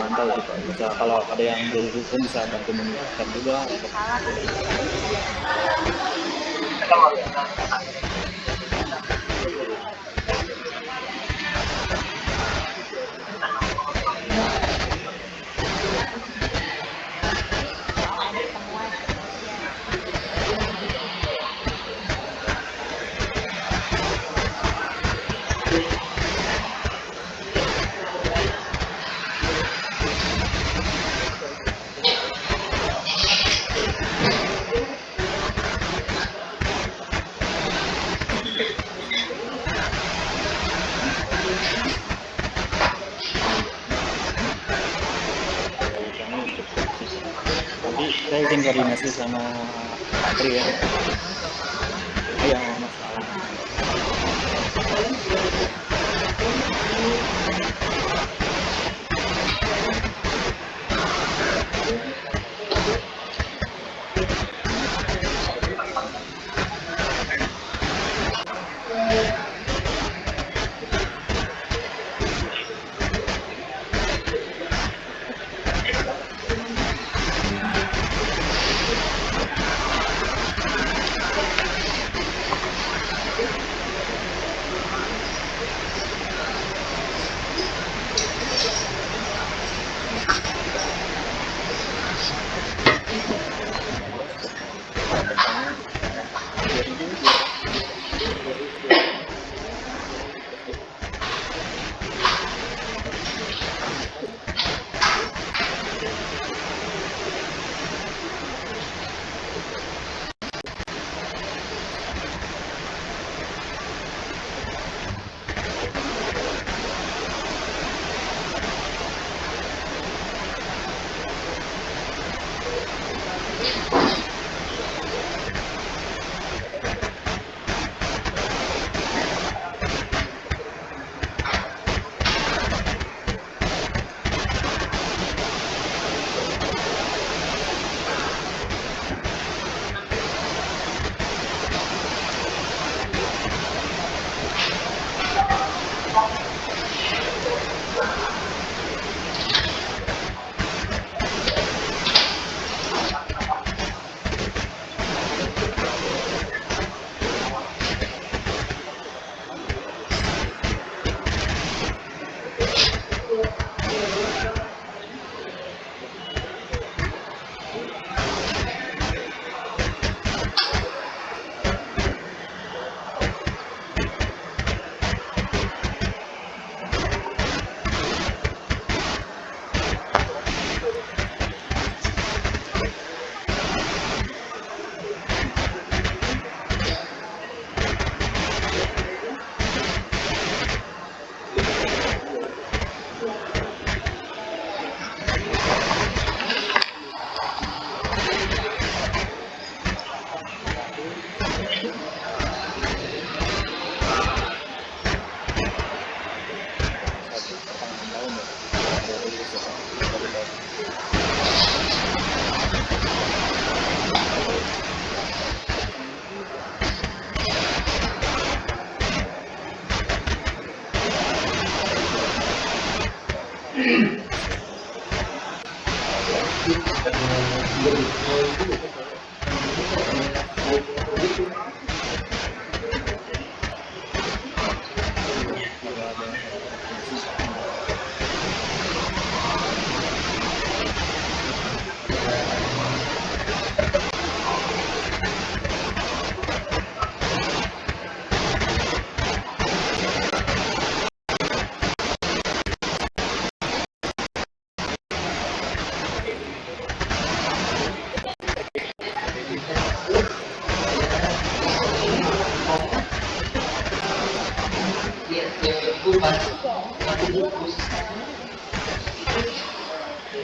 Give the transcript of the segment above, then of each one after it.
dipantau gitu. Bisa kalau ada yang belum bisa bantu mengingatkan juga. Nanti saya izin koordinasi sama Pak Tri ya. Iya, masalah.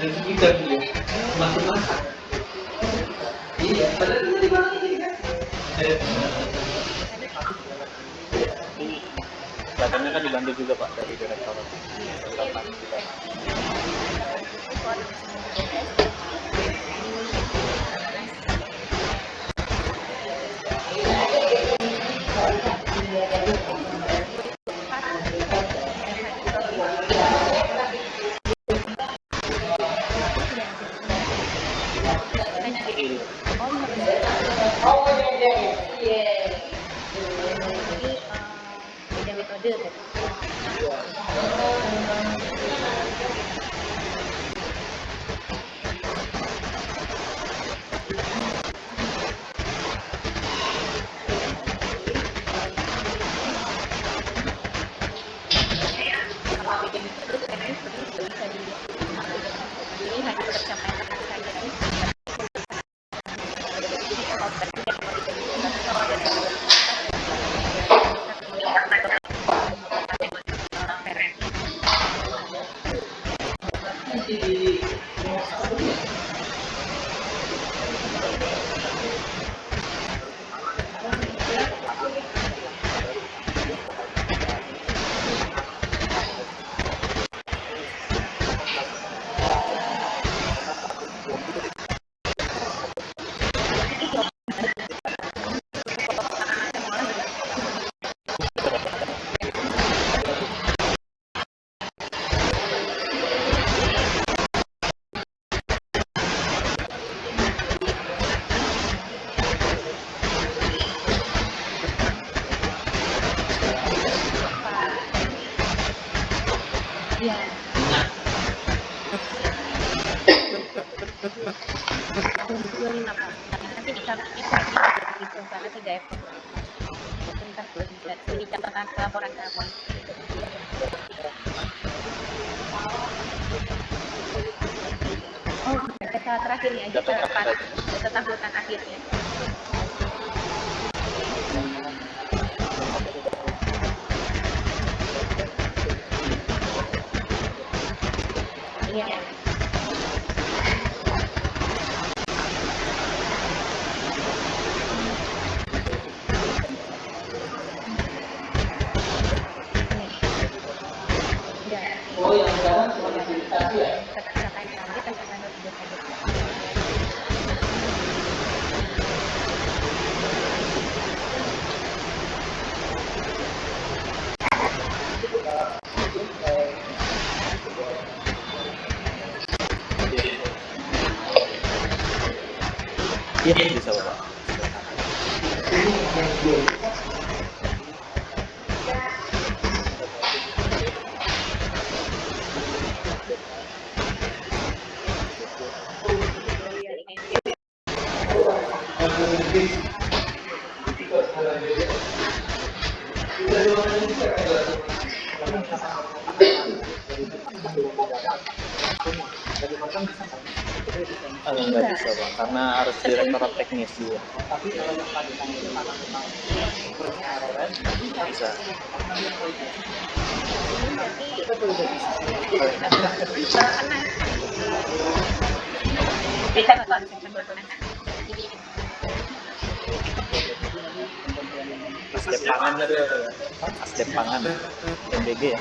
Dan kita dulu masak-masak. Iya, padahal itu di mana ini kan? Datanya kan dibantu juga Pak dari Direktorat. Jadi beda metode tadi. Kalau beda metode sebenarnya sudah bisa dipilih hanya pencapaian saja. Jadi kalau ya nanti dicatatnya itu karena 3 efek bentar bisa dicatatkan laporan kamu. Oh, data terakhirnya aja data tahunan akhirnya. Iya. Oh, yang sekarang cuma fasilitasi ya? Iya, bisa Bapak. Nggak bisa Bang, karena harus direktorat teknis juga. Bisa. Asdep pangan ada, asdep pangan, MBG ya,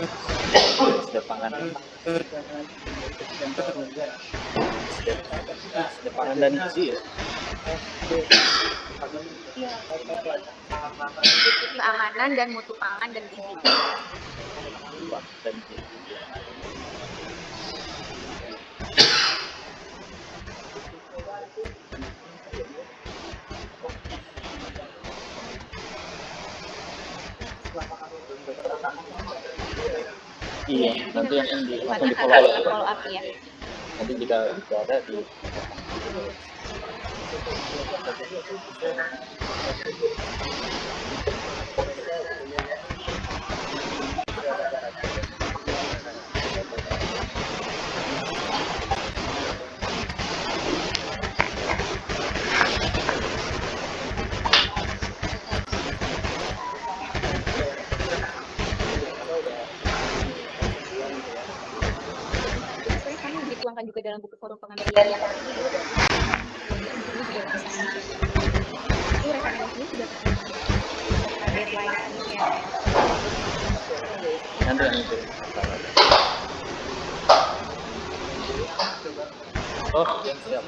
asdep pangan, asdep pangan dan gizi ya. Keamanan dan mutu pangan dan gizi. Dan gizi. Iya, nanti yang di langsung di follow up ya. Nanti jika ada di dituangkan juga dalam buku forum pengambilan yang ini juga bisa itu rekomendasinya sudah deadline ya. Nanti yang itu. Oh, siap.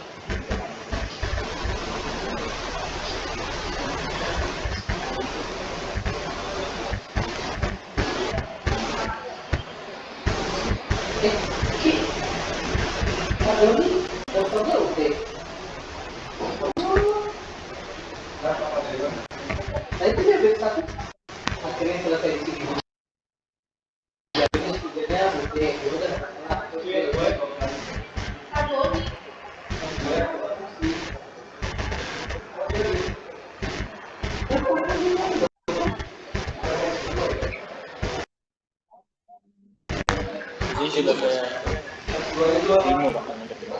Nah itu dia bed satu. Akhirnya selesai di sini. Jadinya tidurnya gede, dulu kan Di sini sudah ada Timo bahkan ada Timo.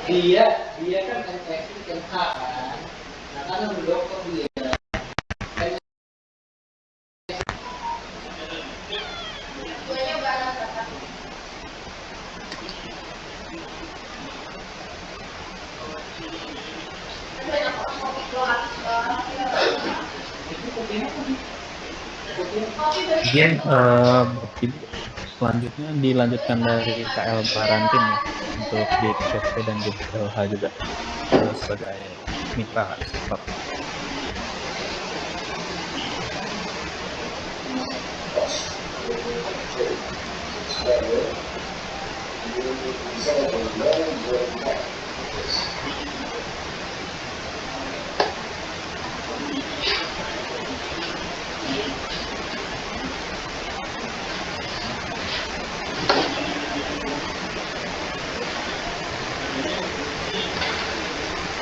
dia kan MTX MH kan, nah kan mendokter dia. Kemudian selanjutnya dilanjutkan dari KL Barantin ya untuk JPP dan JPLH juga sebagai mitra klub.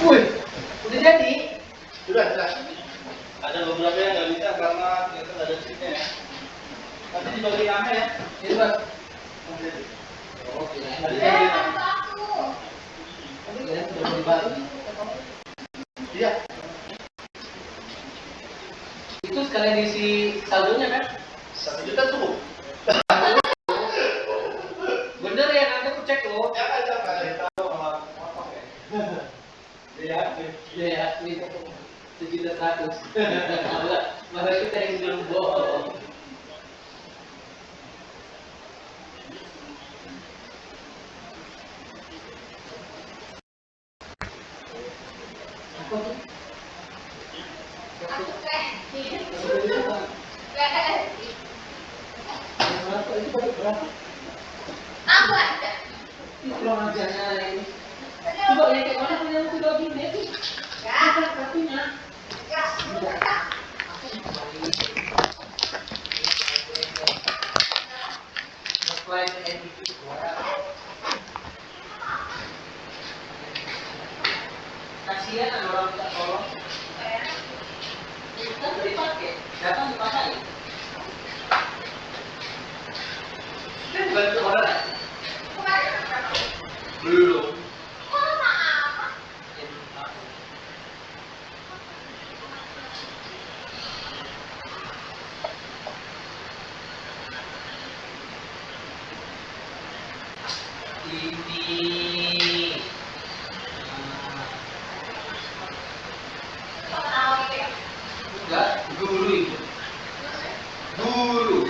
Wih, udah jadi? Sudah. Ada beberapa yang nggak bisa karena ternyata nggak ada chipnya ya. Nanti dibagi rame ya. Ini Pak. Oke. Iya. Itu sekalian diisi saldonya kan? 1 juta cukup. Bener ya, nanti aku cek loh. Jangan tahu malah potong ya. Iya, ini 1.100.000. Malah kita yang belum bohong. Kurang ajarnya ini. Coba lihat kayak mana punya aku lagi nih. Ya, kartunya. Ya. Kasihan ada orang minta tolong. Kan udah dipakai, datang dipakai. Kan bantu orang. Belum. Ini. Enggak, dulu itu. Dulu.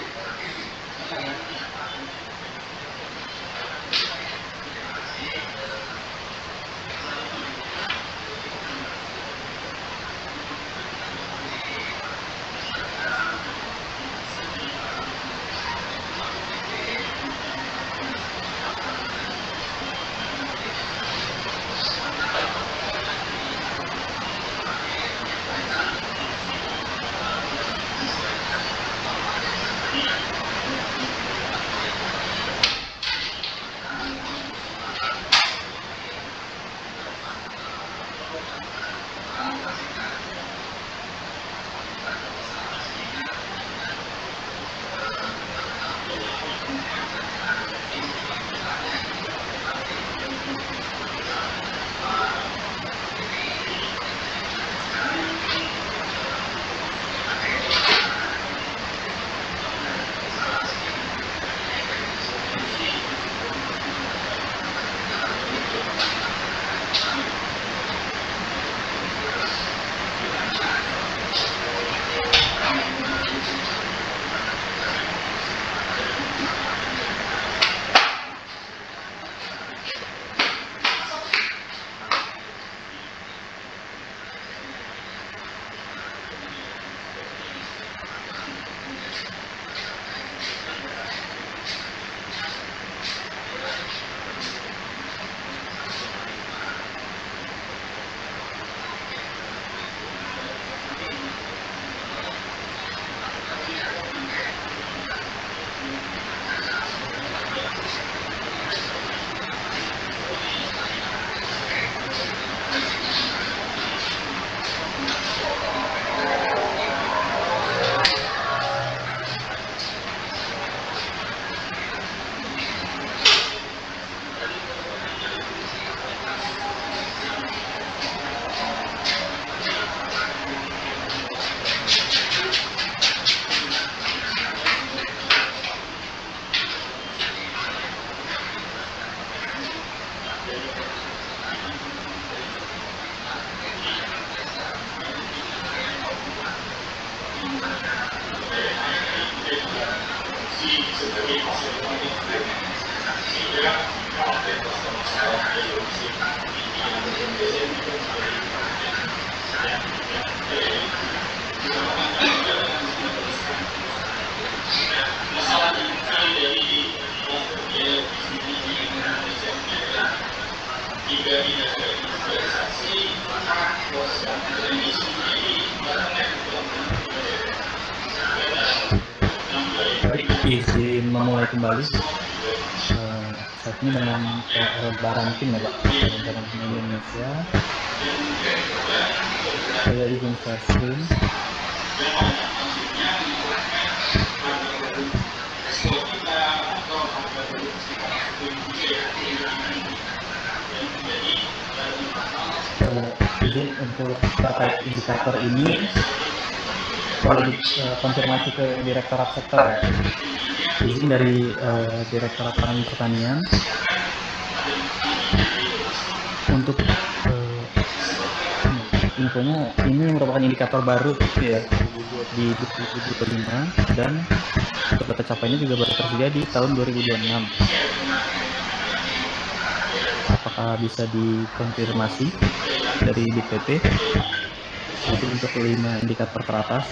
izin memulai kembali saat ini dengan lebaran tim ya Pak, lebaran tim Indonesia. Saya izin share screen. Izin untuk terkait indikator ini perlu konfirmasi ke Direktorat Sektor ya. Izin dari Direktorat Pangan Pertanian untuk infonya ini merupakan indikator baru ya di 2025 dan untuk data capaiannya juga baru tersedia di tahun 2026. Apakah bisa dikonfirmasi dari DPP itu untuk 5 indikator teratas?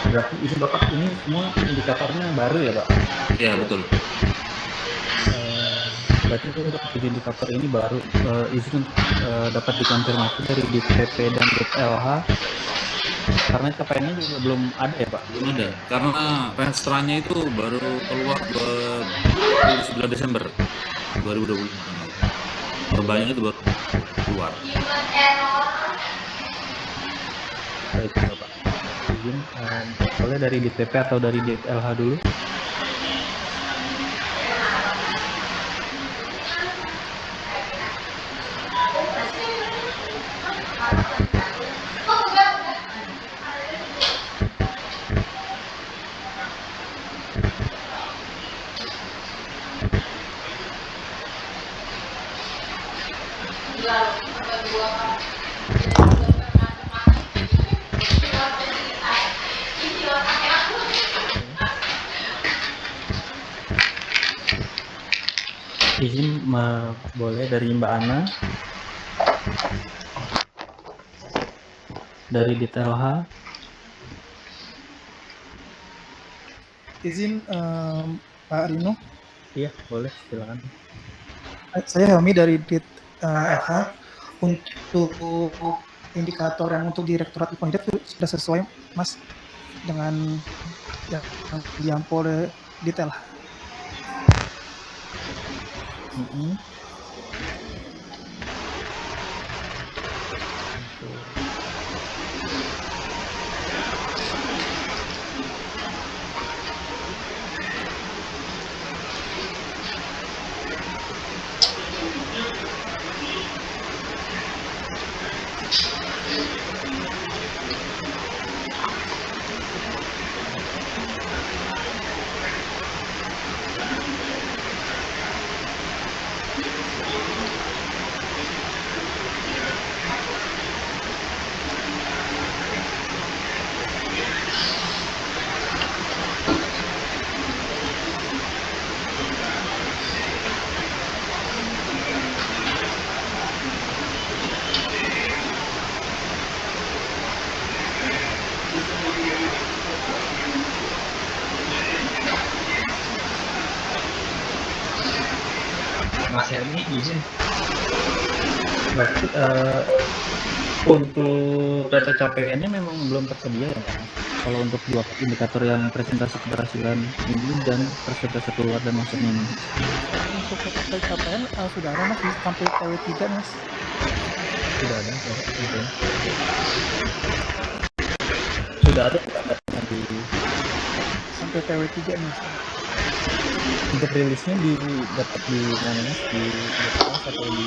Berarti izin Bapak ini semua indikatornya baru ya Pak? Ya betul. Berarti untuk 7 indikator ini baru izin dapat dikonfirmasi dari DPP dan DPLH karena capaiannya juga belum ada ya Pak? Belum ada, karena restranya itu baru keluar 9 Desember 2025. Perubahannya itu baru keluar. Baik Bapak. Izin boleh dari DPP atau dari DPLH dulu? Izin boleh dari Mbak Ana, dari DTLH. Izin Pak Rino. Iya boleh silakan. Saya Helmi dari DTLH. Untuk indikator yang untuk Direktorat Lingkungan Hidup sudah sesuai Mas dengan yang diampol oleh DTLH. Mas Helmi izin. Berarti untuk data capaiannya memang belum tersedia ya Pak? Kalau untuk 2 indikator yang presentasi keberhasilan ini dan persentase keluar dan masuknya ini. Untuk data capaian sudah ada Mas sampai TW3 Mas. Sudah ada ya, gitu. Sudah ada di Sampai TW3 Mas. untuk rilisnya dapat di mana Mas? Di atas atau di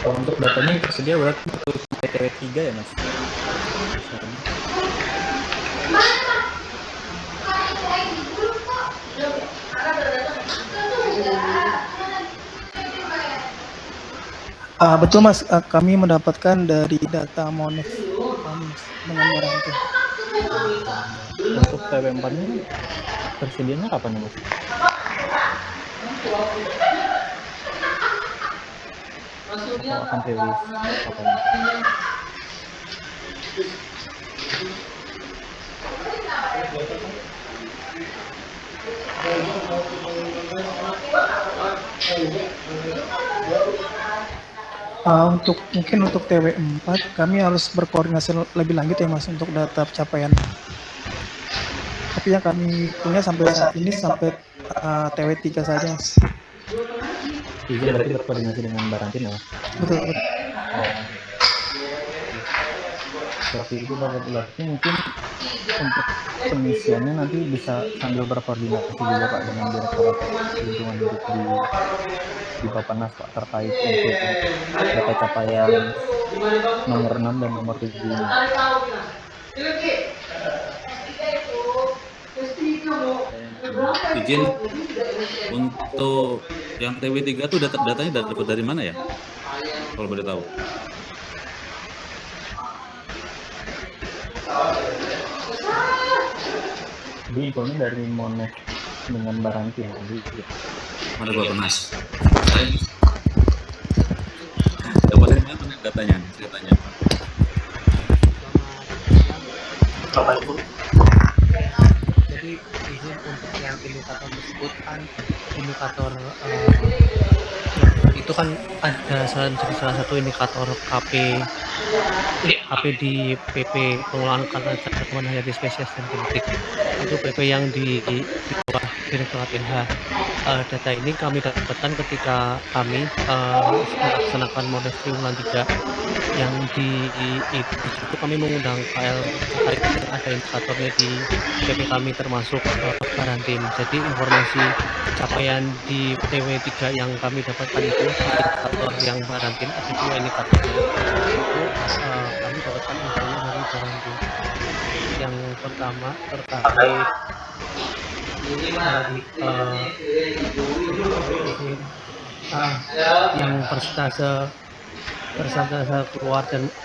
untuk datanya yang tersedia berarti untuk PTW 3 ya Mas? Betul Mas, kami mendapatkan dari data Monex kami Mas, dengan garansi. Untuk TW4-nya tersedianya kapan ya, Mas? Atau akan rilis kapan? Mungkin untuk TW4 kami harus berkoordinasi lebih lanjut ya Mas untuk data pencapaian. Tapi yang kami punya sampai saat ini sampai TW3 saja Mas. Izin berarti berkoordinasi dengan Barantin ya? Betul. Seperti itu berarti mungkin untuk pengisiannya nanti bisa sambil berkoordinasi juga Pak dengan Direktorat Lingkungan Hidup di Bappenas Pak terkait untuk data capaian nomor 6 dan nomor 7 ini. Izin untuk yang TW3 tuh datanya dapat dari mana ya? Kalau boleh tahu. Jadi infonya dari Monex dengan Barantin. Mana Bappenas? Dapat dari mana datanya? Saya tanya. Bapak Ibu. Jadi izin untuk yang indikator tersebut kan indikator itu kan ada salah satu indikator KP di PP pengelolaan keanekaragaman hayati spesies dan genetik, itu PP yang di bawah Direktorat LH. Data ini kami dapatkan ketika kami melaksanakan model triwulan 3 yang itu kami mengundang KL terkait ada indikatornya di PP kami termasuk Barantin. Jadi informasi capaian di TW3 yang kami dapatkan itu indikator yang Barantin, ada 2 indikatornya itu kami dapatkan infonya dari Barantin. Yang pertama terkait yang persentase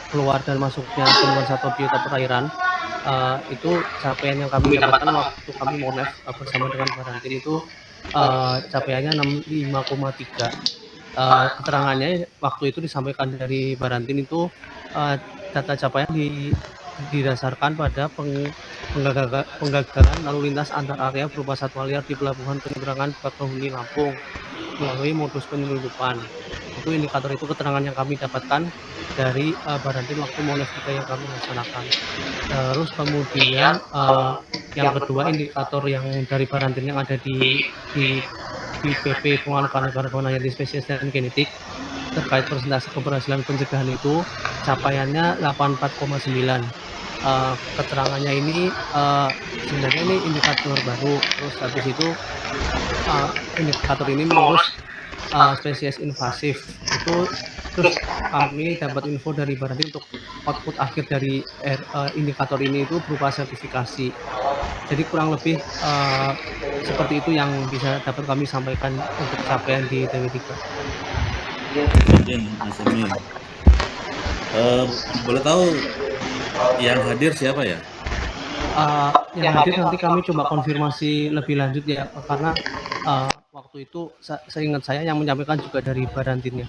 keluar dan masuknya tumbuhan satwa biota perairan, itu capaian yang kami dapatkan waktu kami Monex bersama dengan Barantin itu capaiannya 65,3. Keterangannya waktu itu disampaikan dari Barantin itu data capaian didasarkan pada penggagalan lalu lintas antar area berupa satwa liar di pelabuhan penyeberangan Bakauheni Lampung melalui modus penyelundupan. Itu indikator itu keterangan yang kami dapatkan dari Barantin waktu Monex 3 yang kami laksanakan. Terus kemudian yang kedua indikator yang dari Barantin yang ada di PP pengelolaan keanekaragaman hayati spesies dan genetik terkait persentase keberhasilan pencegahan itu capaiannya 84,9. Keterangannya ini sebenarnya ini indikator baru. Terus habis itu indikator ini mengurus spesies invasif itu. Terus kami dapat info dari Barantin untuk output akhir dari indikator ini itu berupa sertifikasi. Jadi kurang lebih seperti itu yang bisa dapat kami sampaikan untuk capaian di TW3. Izin Mas Emi. Boleh tahu yang hadir siapa ya? Yang hadir nanti kami coba konfirmasi lebih lanjut ya, karena waktu itu seingat saya yang menyampaikan juga dari Barantinnya.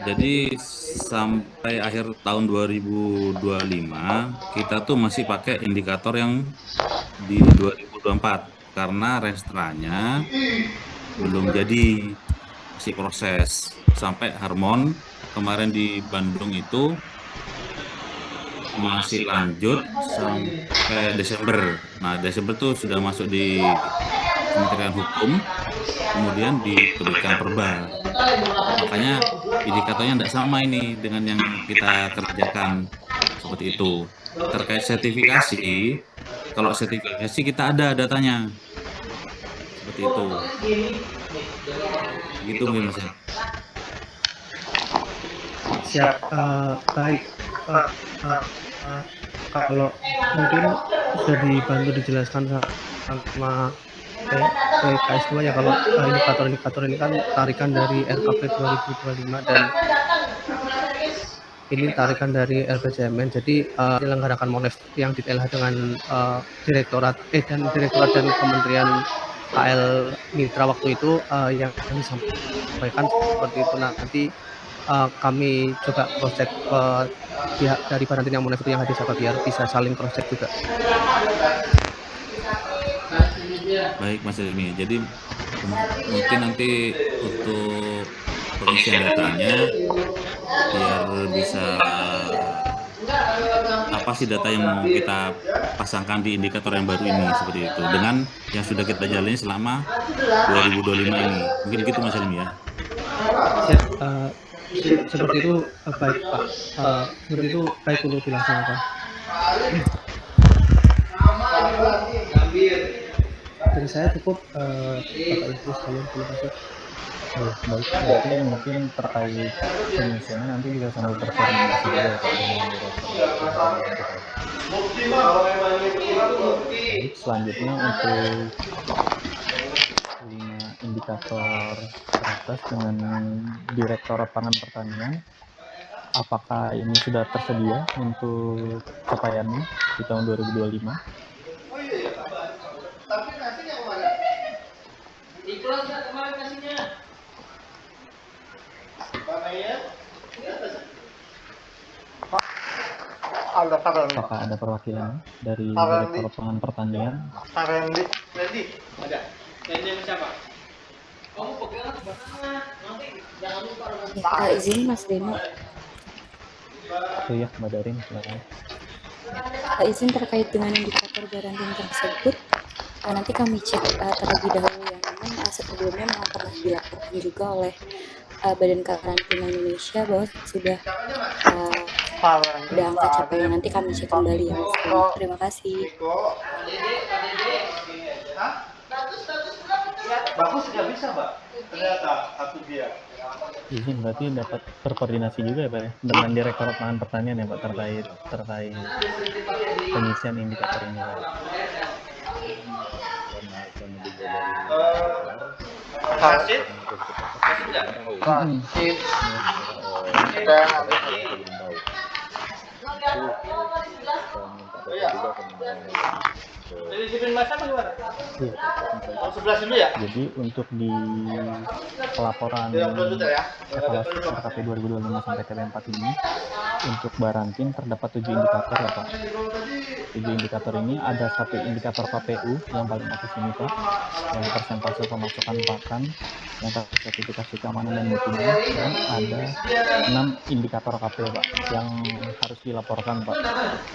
Jadi sampai akhir tahun 2025 kita tuh masih pakai indikator yang di 2024 karena restranya belum jadi, masih proses sampai Harmon kemarin di Bandung itu masih lanjut sampai Desember. Nah, Desember tuh sudah masuk di Kementerian Hukum, kemudian diterbitkan perba. Makanya indikatornya tidak sama ini dengan yang kita kerjakan seperti itu. Terkait sertifikasi, kalau sertifikasi kita ada datanya seperti itu. Gitu mungkin Mas. Siap, baik. Kalau mungkin sudah dibantu dijelaskan sama KS2 ya, kalau indikator-indikator ini kan tarikan dari RKP 2025 dan ini tarikan dari RPJMN. Jadi menyelenggarakan Monev yang di TLH dengan direktorat dan Kementerian KL Mitra waktu itu yang disampaikan seperti itu. Nah, nanti kami juga cross check pihak dari Barantin yang Monev itu yang hadir siapa, biar bisa saling cross check juga. Baik Mas Ilmi, jadi mungkin nanti untuk pengisian datanya biar bisa apa sih data yang mau kita pasangkan di indikator yang baru ini seperti itu dengan yang sudah kita jalani selama 2025 ini. Mungkin gitu Mas Ilmi ya. Siap, seperti itu baik Pak. Seperti itu baik untuk dilaksanakan. Dari saya cukup Bapak Ibu sekalian, terima kasih. Baik, berarti mungkin terkait pengisiannya nanti bisa sambil berkoordinasi juga ya Pak dengan direktur. Baik, selanjutnya untuk 5 indikator teratas dengan Direktorat Pangan Pertanian, apakah ini sudah tersedia untuk capaiannya di tahun 2025? Tapi nasinya kemana? Ikhlas nggak kemarin nasinya? Mana ya? Apakah ada perwakilan dari Direktorat Pangan Pertanian? Randy. Ada. Randy sama siapa? Kamu pegang banana. Nanti jangan lupa Ya, izin Mas Deno. Oh iya, Mbak Darin, silakan. Izin terkait dengan indikator Barantin tersebut, nanti kami cek terlebih dahulu yang memang sebelumnya memang pernah dilaporkan juga oleh Badan Karantina Indonesia bahwa sudah angka capaian. Nanti kami cek kembali ya Mas Deno. Terima kasih. bagus nggak bisa Mbak? Ternyata satu dia. Izin berarti dapat berkoordinasi juga ya Pak ya dengan Direktorat Pangan Pertanian ya Pak terkait pengisian indikator ini Pak. Hasil? Jadi disiplin masa apa gimana? Iya. Oh, 11 dulu ya? Jadi untuk di pelaporan evaluasi RKP 2025 sampai TP4 ini untuk Barantin terdapat 7 indikator ya Pak. 7 indikator ini ada 1 indikator KPU yang paling atas ini Pak, yang persentase pemasukan pakan, yang sertifikasi keamanan dan mutunya, dan ada 6 indikator KP Pak yang harus dilaporkan Pak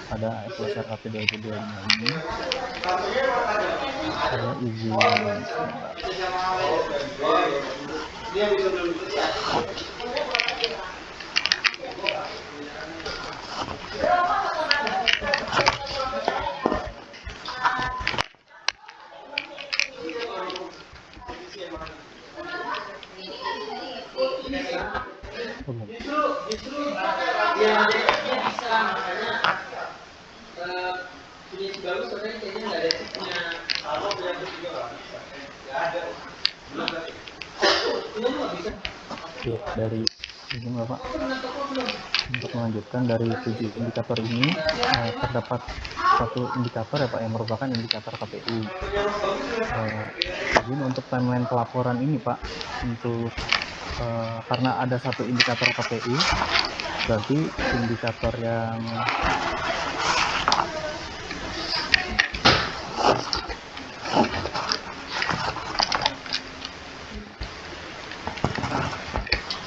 pada evaluasi RKP 2025 ini. Saya izin Dia bisa belum bisa. Justru yang bisa makanya punya si bagus soalnya kayaknya nggak ada tipnya. Kalau punya tip juga nggak bisa. Nggak ada. Belum berarti. Nggak bisa. ya, dari izin Bapak untuk melanjutkan dari 7 indikator ini terdapat 1 indikator ya Pak yang merupakan indikator KPU. Izin untuk timeline pelaporan ini Pak untuk karena ada 1 indikator KPU, berarti indikator yang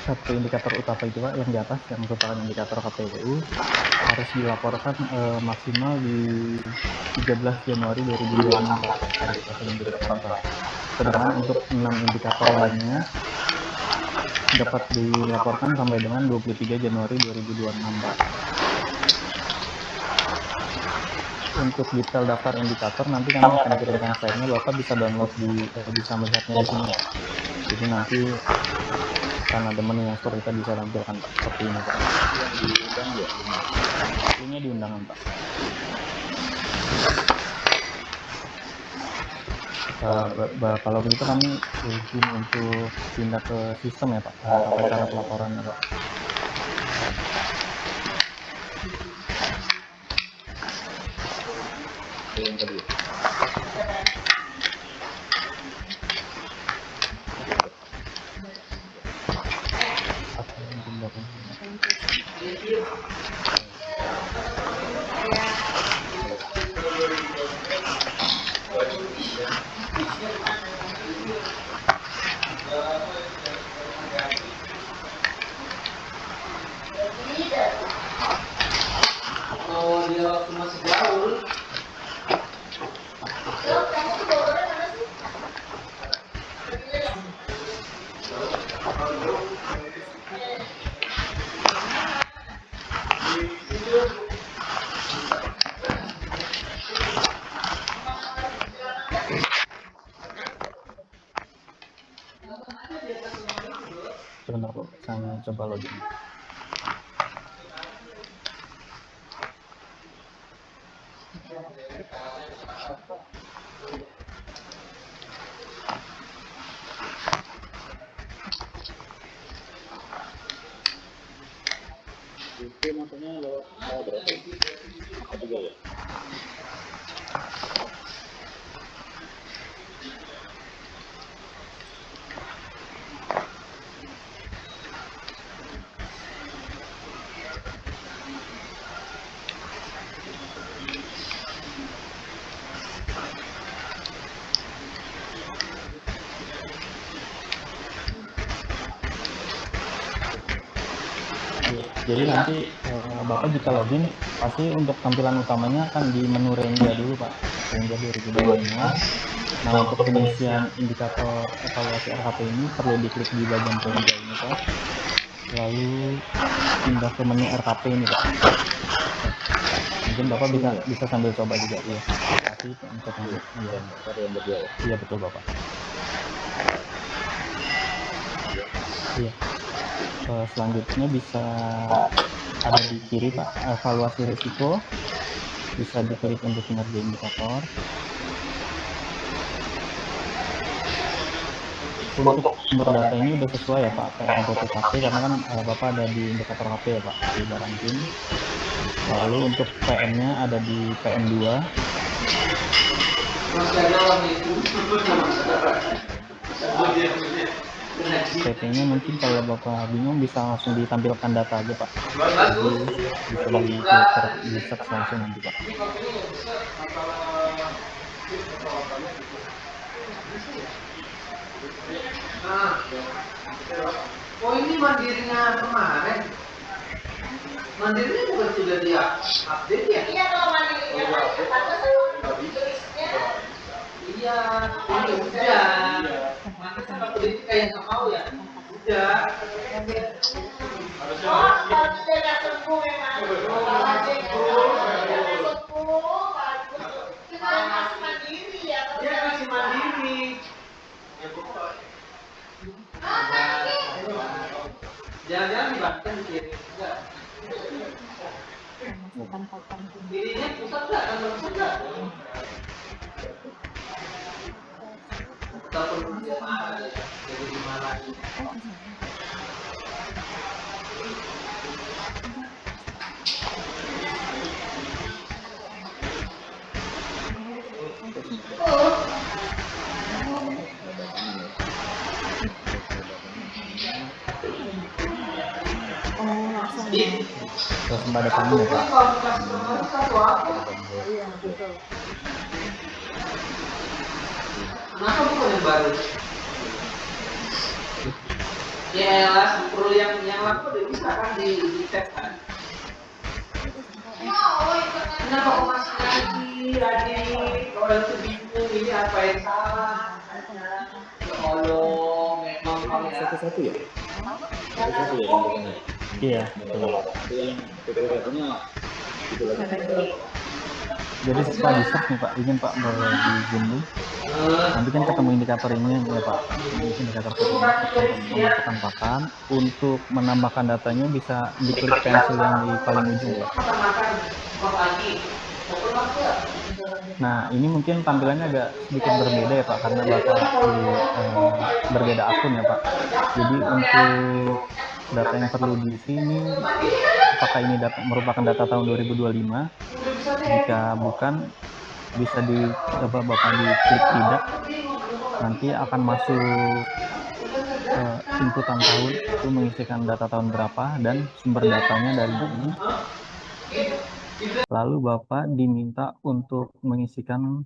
satu indikator utama itu Pak yang di atas yang merupakan indikator KPU harus dilaporkan maksimal di 13 Januari 2026 Pak. Sedangkan untuk 6 indikator lainnya dapat dilaporkan sampai dengan 23 Januari 2026 Pak. Untuk detail daftar indikator nanti kami akan kirimkan slide-nya, Bapak bisa download bisa melihatnya di sini. Jadi nanti karena ada menu yang seperti kita bisa tampilkan Pak seperti ini Pak. Diundang ya, linknya di undangan Pak. Kalau begitu kami izin untuk pindah ke sistem ya Pak, tata cara pelaporan ya Pak. Yang kedua. Kalau dia waktu masih gaul, Sebentar Pak, saya coba login. Itu maksudnya lewat berapa? Ketiga ya? Jadi nanti Bapak jika login pasti untuk tampilan utamanya akan di menu Renja dulu Pak, Renja 2025. Nah untuk pengisian indikator evaluasi RHP ini perlu diklik di bagian Renja ini Pak, lalu pindah ke menu RHP ini Pak. Mungkin Bapak bisa sambil coba juga ya. Pasti pencet dulu. Iya. Ada yang berdua ya? Iya betul Bapak. Iya. Selanjutnya bisa ada di kiri Pak, evaluasi risiko, bisa diklik untuk kinerja indikator. Untuk sumber data ini udah sesuai ya Pak, PN PPKP karena kan Bapak ada di indikator HP ya Pak, di Barantin. Lalu untuk PN-nya ada di PN2. masih ada orang itu. PP-nya mungkin kalau Bapak bingung bisa langsung ditampilkan data aja Pak. Jadi bisa di-filter, di-search langsung nanti Pak. Nah, oh ini mandirinya kemarin. Mandirinya bukan sudah dia update ya? Iya, kalau mandirinya Iya, ini udah. Maka sama politik kayak nggak mau ya? Udah. oh, bagus dia nggak sembuh memang. Kalau dia nggak sembuh, bagus. Cuma masih mandiri ya. Dia masih mandiri. Jangan-jangan dibantu kirim enggak? Dirinya pusat enggak? Kantor pusat enggak? Telepon dia mana ya? Jadi di mana? Swasembada kami ya Pak. Kenapa bukan yang baru? Ya elah, perlu yang lama udah bisa kan di tag kan? Kenapa kok masih lagi? Orang tuh bingung ini apa yang salah? Ya Allah, memang ya. Satu-satu ya? Satu-satu ya yang bukan ya? Iya, betul. Itu yang PPKP-nya gitu lagi. Jadi setelah di-search nih Pak, izin Pak boleh di zoom dulu. Nanti kan ketemu indikator ini ya Pak, indikator pemasukan pakan. Untuk menambahkan datanya bisa diklik pensil yang di paling ujung Pak. Makan pagi. Nah, ini mungkin tampilannya agak sedikit berbeda ya Pak, karena Bapak berbeda akun ya Pak. Jadi untuk data yang perlu diisi ini, apakah ini merupakan data tahun 2025? Jika bukan, bisa dicoba Bapak diklik tidak, nanti akan masuk inputan tahun, itu mengisikan data tahun berapa dan sumber datanya dari ini. Lalu Bapak diminta untuk mengisikan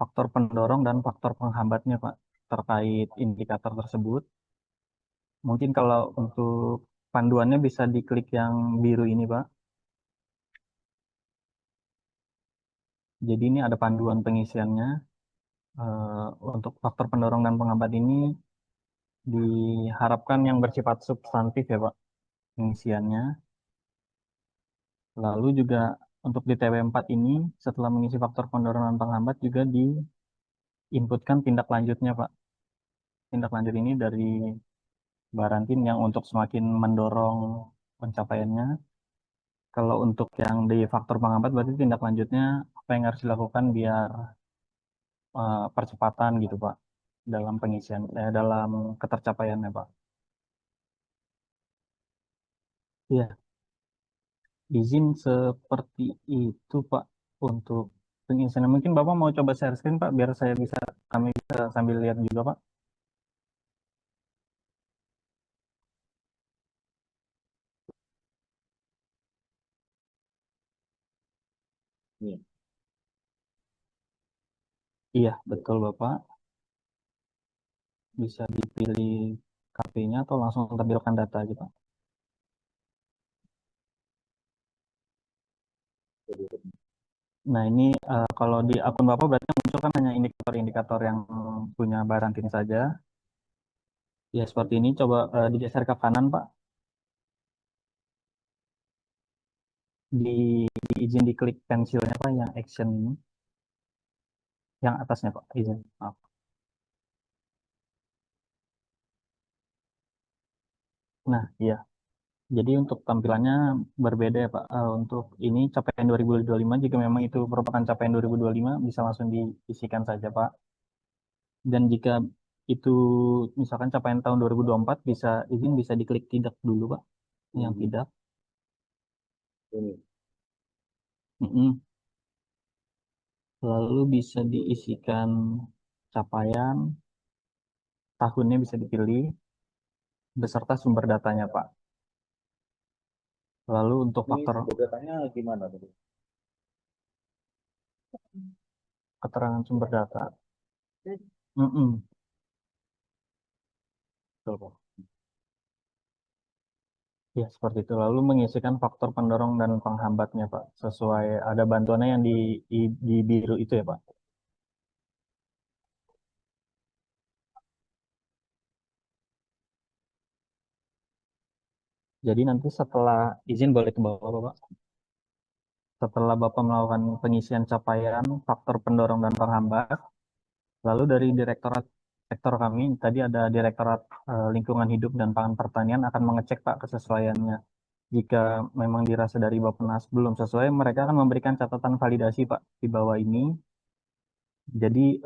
faktor pendorong dan faktor penghambatnya Pak terkait indikator tersebut. Mungkin kalau untuk panduannya bisa diklik yang biru ini Pak. Jadi ini ada panduan pengisiannya. Untuk faktor pendorong dan penghambat ini diharapkan yang bersifat substantif ya Pak pengisiannya. Lalu juga untuk di TW4 ini setelah mengisi faktor pendorong dan penghambat juga diinputkan tindak lanjutnya Pak. Tindak lanjut ini dari Barantin yang untuk semakin mendorong pencapaiannya. Kalau untuk yang di faktor penghambat berarti tindak lanjutnya apa yang harus dilakukan biar percepatan gitu Pak dalam pengisian dalam ketercapaiannya Pak. Iya, izin seperti itu Pak untuk pengisian. Mungkin Bapak mau coba share screen Pak biar kami bisa sambil lihat juga Pak. Iya. Iya, betul Bapak. Bisa dipilih KP-nya atau langsung tampilkan data aja Pak. Nah ini kalau di akun Bapak berarti yang muncul kan hanya indikator-indikator yang punya Barantin saja. Ya seperti ini, coba digeser ke kanan Pak. Izin diklik pensilnya Pak yang action ini. Yang atasnya Pak, izin. Maaf. Nah iya, jadi untuk tampilannya berbeda ya Pak. Untuk ini capaian 2025, jika memang itu merupakan capaian 2025, bisa langsung diisikan saja Pak. Dan jika itu misalkan capaian tahun 2024, bisa diklik tidak dulu Pak. Yang tidak. Ini. Mm-mm. Lalu bisa diisikan capaian, tahunnya bisa dipilih, beserta sumber datanya Pak. Lalu untuk faktor Datanya gimana tadi? keterangan sumber data. Mm-mm. Betul, Pak. Ya, seperti itu. Lalu mengisikan faktor pendorong dan penghambatnya, Pak. Sesuai ada bantuannya yang di biru itu ya, Pak. Jadi nanti setelah izin boleh ke bawah, Bapak. Setelah Bapak melakukan pengisian capaian, faktor pendorong dan penghambat, lalu dari Direktorat Sektor kami, tadi ada Direktorat Lingkungan Hidup dan Pangan Pertanian akan mengecek Pak kesesuaiannya. Jika memang dirasa dari Bappenas belum sesuai, mereka akan memberikan catatan validasi Pak di bawah ini. Jadi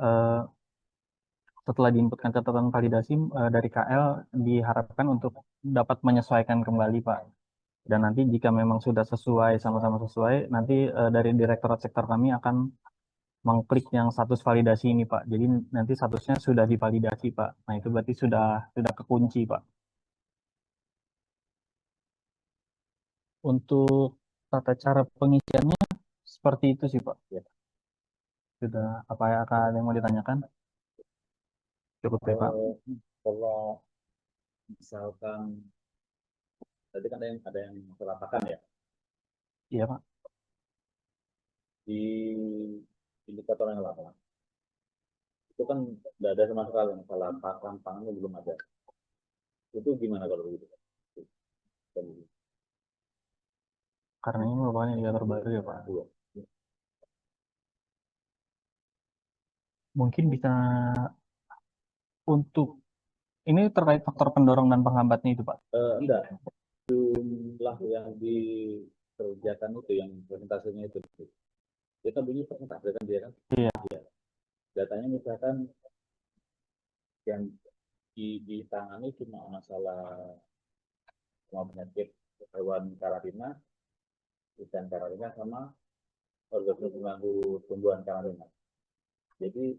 setelah diinputkan catatan validasi dari KL diharapkan untuk dapat menyesuaikan kembali Pak. Dan nanti jika memang sudah sesuai, sama-sama sesuai, nanti dari Direktorat Sektor kami akan mengklik yang status validasi ini Pak. Jadi nanti statusnya sudah divalidasi Pak. Nah itu berarti sudah kekunci Pak. Untuk tata cara pengisiannya seperti itu sih Pak. Ya. Sudah apa yang akan yang mau ditanyakan? Cukup ya Pak. Kalau misalkan tadi kan ada yang masalah pakan ya Iya Pak. di indikator yang lama itu kan tidak ada sama sekali masalah pakan pangannya belum ada. Itu gimana kalau begitu? Karena ini merupakan indikator baru ya Pak. Iya. Mungkin bisa untuk ini terkait faktor pendorong dan penghambatnya itu Pak. Enggak, jumlah yang dikerjakan itu yang presentasinya itu Dia kan bunyi persentase kan dia kan. Iya. Datanya misalkan yang ditangani cuma masalah penyakit hewan karantina, ikan karantina sama organisme pengganggu tumbuhan karantina. Jadi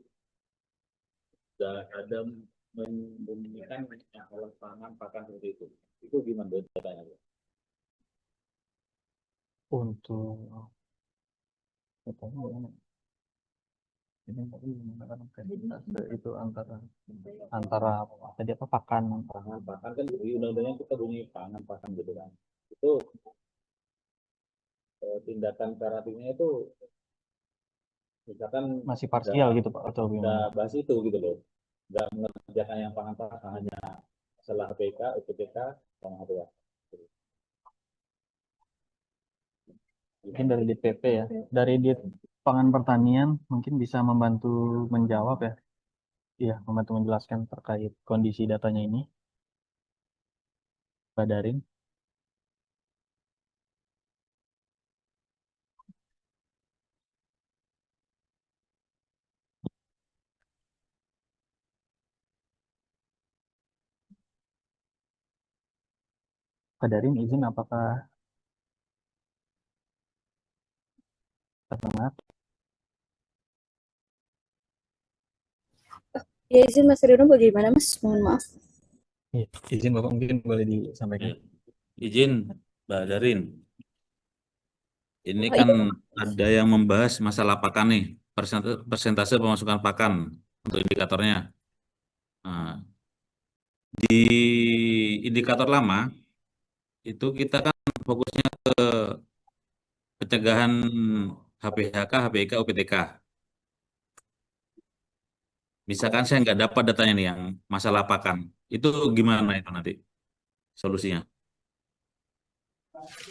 sudah ada membunyikan masalah pangan pakan seperti itu. Itu gimana datanya? Untuk katanya ini menggunakan persentase itu antara tadi apa pakan Pangan pakan kan di undang-undangnya kita bunyi pangan pakan gitu kan. Itu tindakan karantina itu misalkan masih parsial gitu Pak atau nggak gimana? bahas itu gitu loh, nggak mengerjakan yang pangan pakan, hanya masalah HPK, UPPK, sama HPK. Mungkin dari DPP ya, dari Dit Pangan Pertanian mungkin bisa membantu menjawab ya. Iya, membantu menjelaskan terkait kondisi datanya ini, Pak Darin. Pak Darin izin apakah terdengar? Ya izin Mas Rino bagaimana Mas? Mohon maaf. Iya, izin Bapak mungkin boleh disampaikan. Ya. Izin, Mbak Darin. Ini Oh, kan iya. ada yang membahas masalah pakan nih, persentase pemasukan pakan untuk indikatornya. Nah, di indikator lama itu kita kan fokusnya ke pencegahan HPHK, HPIK, UPTK. Misalkan saya nggak dapat datanya nih yang masalah pakan, itu gimana itu nanti solusinya?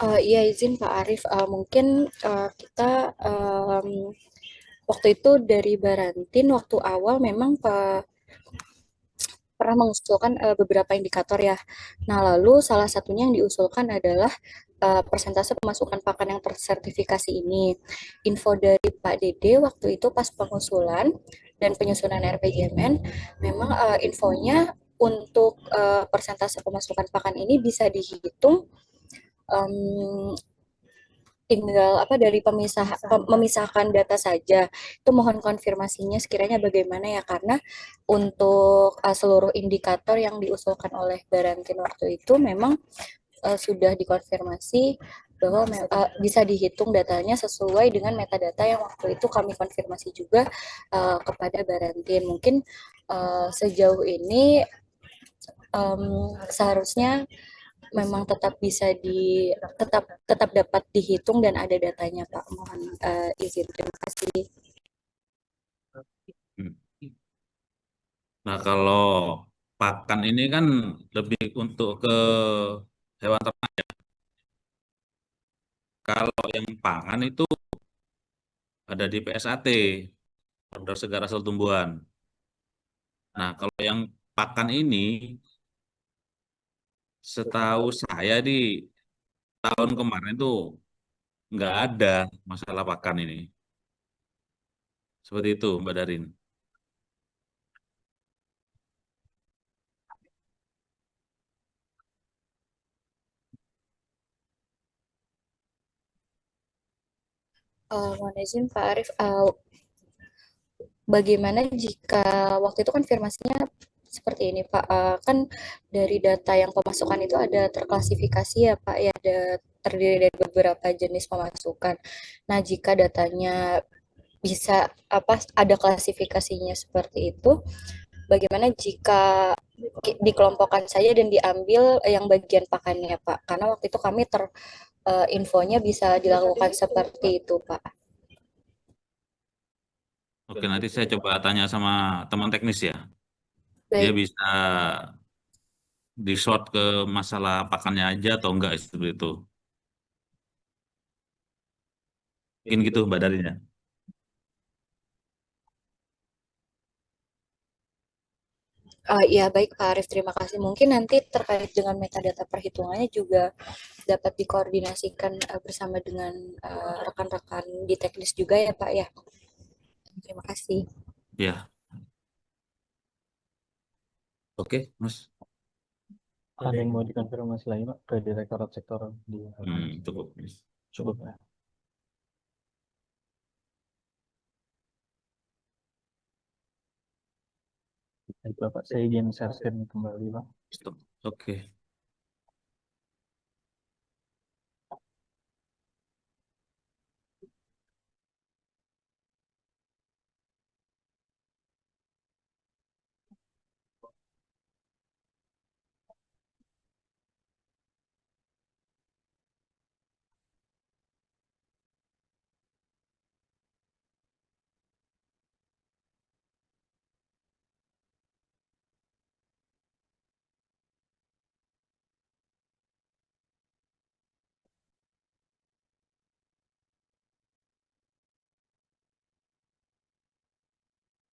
Iya izin Pak Arif. Mungkin kita waktu itu dari Barantin waktu awal memang pernah mengusulkan beberapa indikator ya. Nah, lalu salah satunya yang diusulkan adalah persentase pemasukan pakan yang tersertifikasi ini. Info dari Pak Dede waktu itu pas pengusulan dan penyusunan RPJMN, memang infonya untuk persentase pemasukan pakan ini bisa dihitung em, tinggal apa dari memisahkan data saja. Itu mohon konfirmasinya sekiranya bagaimana ya karena untuk seluruh indikator yang diusulkan oleh Barantin waktu itu memang sudah dikonfirmasi bahwa bisa dihitung datanya sesuai dengan metadata yang waktu itu kami konfirmasi juga kepada Barantin. Mungkin sejauh ini seharusnya memang tetap bisa tetap dapat dihitung dan ada datanya Pak. Mohon izin. Terima kasih. Hmm. Nah, kalau pakan ini kan lebih untuk ke hewan ternak. Kalau yang pangan itu ada di PSAT, Produk Segar Asal Tumbuhan. Nah, kalau yang pakan ini, setahu saya di tahun kemarin tuh nggak ada masalah pakan ini. Seperti itu, Mbak Darin. Mohon izin Pak Arif, bagaimana jika waktu itu konfirmasinya seperti ini Pak, kan dari data yang pemasukan itu ada terklasifikasi ya Pak ya, ada terdiri dari beberapa jenis pemasukan. Nah jika datanya bisa apa ada klasifikasinya seperti itu, bagaimana jika dikelompokkan saja dan diambil yang bagian pakannya Pak? Karena waktu itu kami infonya bisa dilakukan seperti itu Pak. Oke, nanti saya coba tanya sama teman teknis ya. Dia Baik. bisa di short ke masalah pakannya aja atau enggak seperti itu. Mungkin gitu, Mbak Darin ya. Ya baik Pak Arif, terima kasih. Mungkin nanti terkait dengan metadata perhitungannya juga dapat dikoordinasikan bersama dengan rekan-rekan di teknis juga ya Pak ya. Terima kasih. Ya, oke, Mas. Ada yang mau dikonfirmasi lagi Pak ke Direktorat Sektor di Cukup. cukup ya. Baik Bapak, saya izin share screen kembali Pak. Stop. Oke.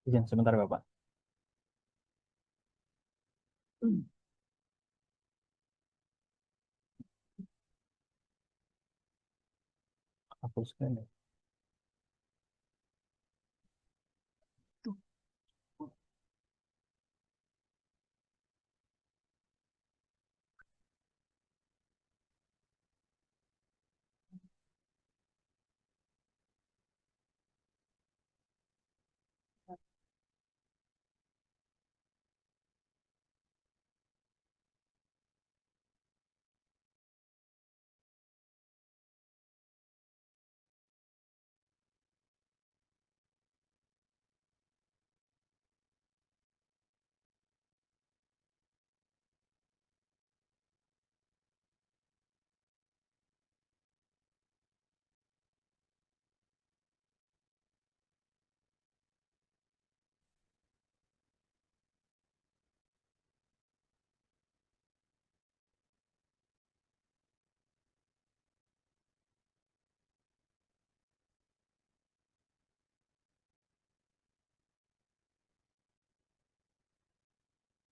Izin sebentar Bapak. Hapuskan ya.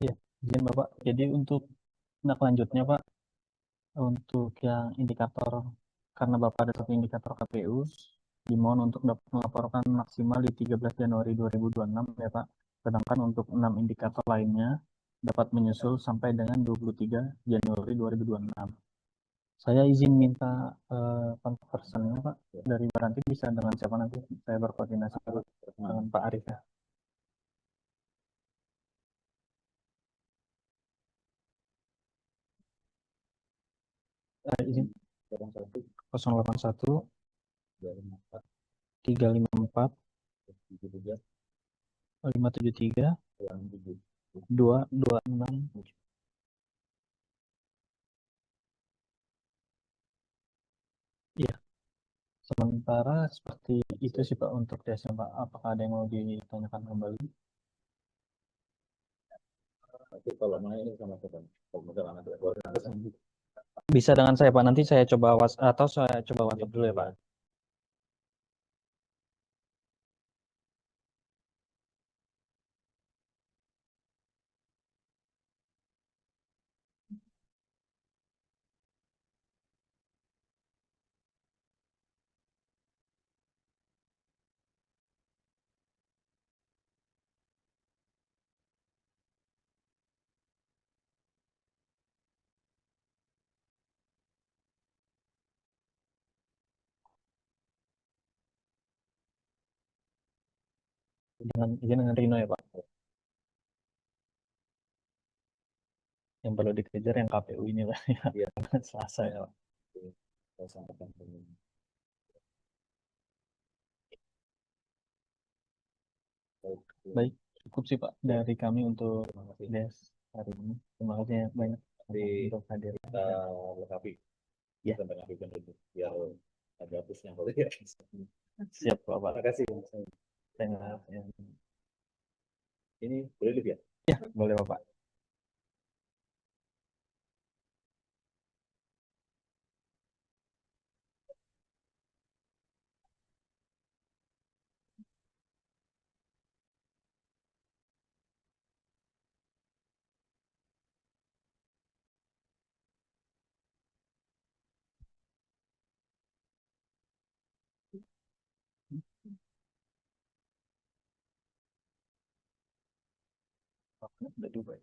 Iya, izin Bapak. Jadi untuk tindak lanjutnya Pak, untuk yang indikator, karena Bapak ada satu indikator KPU, dimohon untuk dapat melaporkan maksimal di 13 Januari 2026 ya Pak. Sedangkan untuk 6 indikator lainnya dapat menyusul sampai dengan 23 Januari 2026. Saya izin minta kontak personnya Pak dari Baranti, bisa dengan siapa nanti saya berkoordinasi dengan Pak Arif ya. Izin 081 354 573 226. Iya, sementara seperti itu sih Pak untuk tesnya Pak. Apakah ada yang mau ditanyakan kembali? Bisa dengan saya Pak. Nanti saya coba atau saya coba WhatsApp dulu ya Pak. Dengan izin dengan Rino ya Pak. Yang perlu dikejar yang KPU ini lah ya. Selasa ya Pak. Baik, cukup sih Pak dari kami untuk des hari ini. Terima kasih banyak untuk hadir. Ya. Biar ada hapusnya. Siap Pak. Terima kasih. Ini boleh lebih ya? Ya, boleh Bapak. Udah diubah.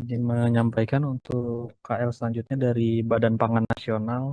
Izin menyampaikan untuk KL selanjutnya dari Badan Pangan Nasional